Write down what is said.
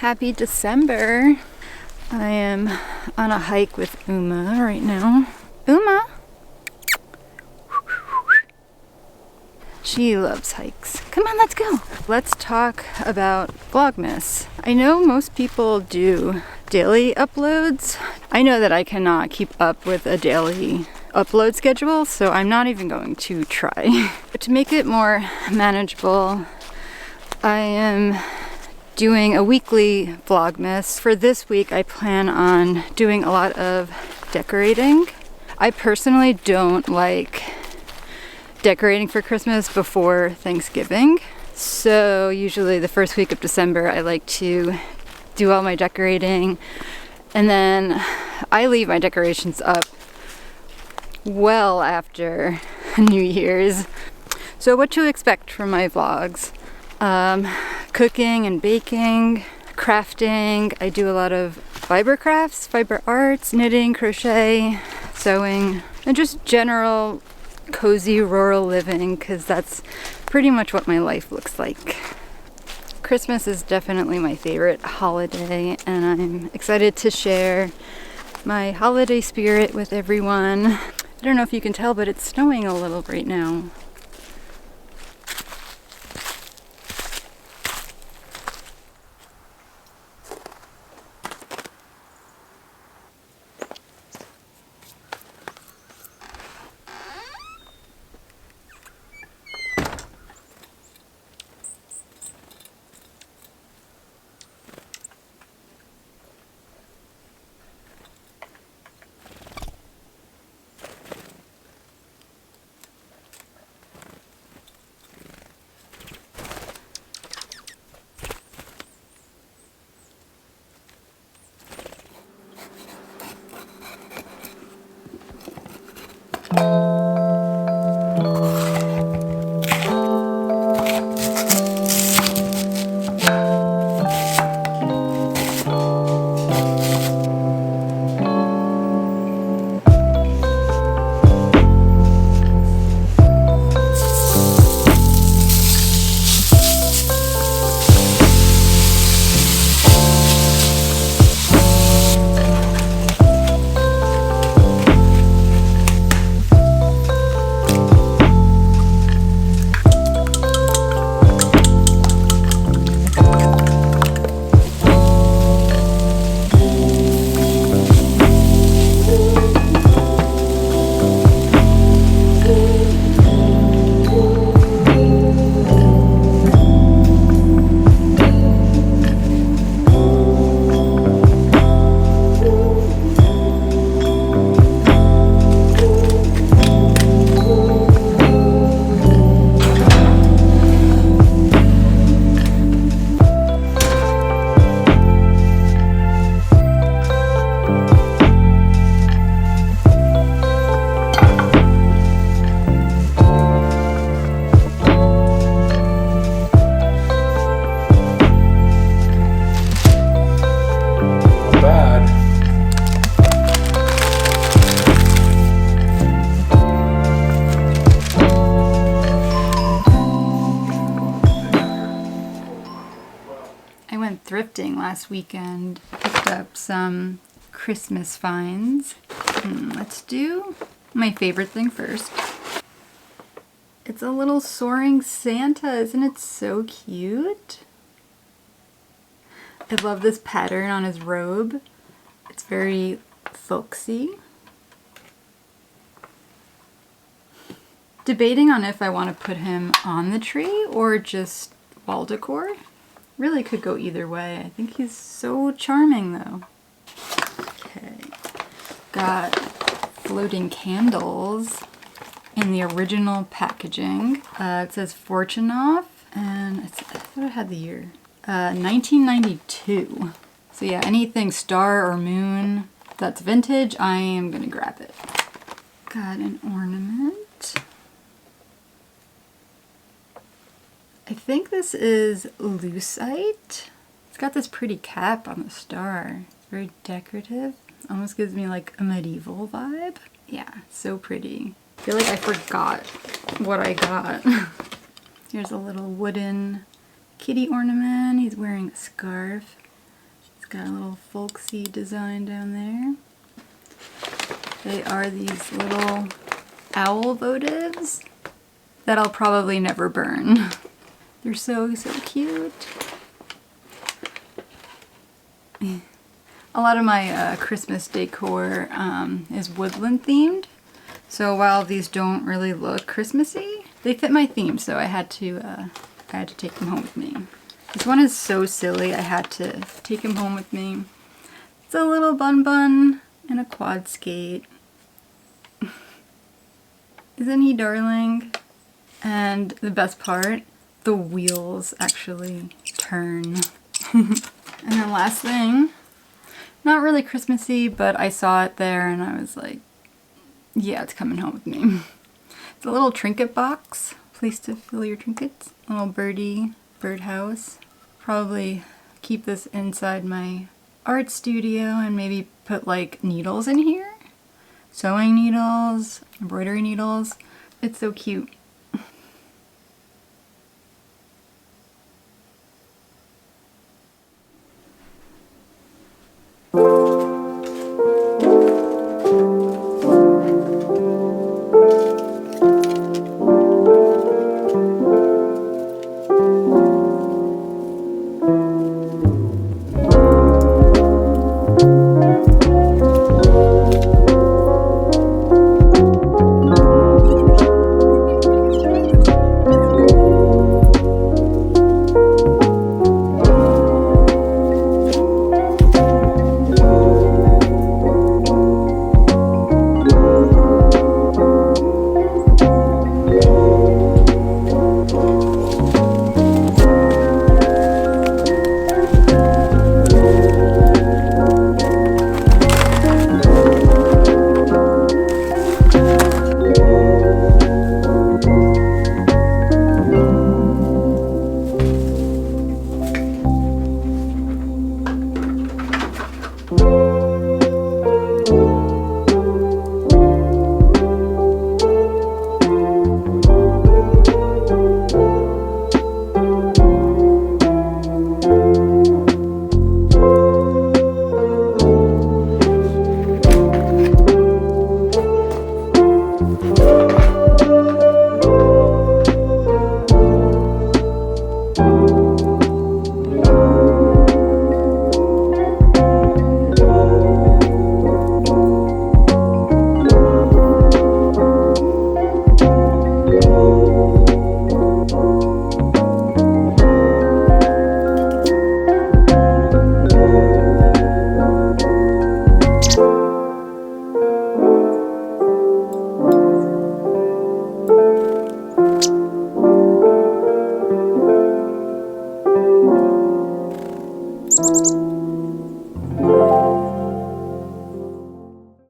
Happy December. I am on a hike with Uma right now. Uma! She loves hikes. Come on, let's go. Let's talk about Vlogmas. I know most people do daily uploads. I know that I cannot keep up with a daily upload schedule, so I'm not even going to try. But to make it more manageable, I am doing a weekly Vlogmas. For this week, I plan on doing a lot of decorating. I personally don't like decorating for Christmas before Thanksgiving. So usually the first week of December, I like to do all my decorating, and then I leave my decorations up well after New Year's. So what to expect from my vlogs? Cooking and baking, crafting. I do a lot of fiber crafts, fiber arts, knitting, crochet, sewing, and just general cozy rural living, because that's pretty much what my life looks like. Christmas is definitely my favorite holiday, and I'm excited to share my holiday spirit with everyone. I don't know if you can tell, but it's snowing a little right now. Thrifting last weekend. Picked up some Christmas finds. Let's do my favorite thing first. It's a little soaring Santa. Isn't it so cute? I love this pattern on his robe. It's very folksy. Debating on if I want to put him on the tree or just wall decor. Really could go either way. I think he's so charming though. Okay, got floating candles in the original packaging. It says Fortunoff, and I thought it had the year. 1992. So yeah, anything star or moon that's vintage, I am gonna grab it. Got an ornament. I think this is lucite. It's got this pretty cap on the star. It's very decorative. Almost gives me like a medieval vibe. Yeah, so pretty. I feel like I forgot what I got. Here's a little wooden kitty ornament. He's wearing a scarf. got a little folksy design down there. They are these little owl votives that I'll probably never burn. They're so cute. A lot of my Christmas decor is woodland themed. So while these don't really look Christmassy, they fit my theme, so I had to take them home with me. This one is so silly, I had to take him home with me. It's a little bun bun and a quad skate. Isn't he darling? And the best part, the wheels actually turn. And then last thing, not really Christmassy, but I saw it there and I was like, yeah, it's coming home with me. It's a little trinket box, place to fill your trinkets. A little birdhouse. Probably keep this inside my art studio and maybe put like needles in here. Sewing needles, embroidery needles. It's so cute.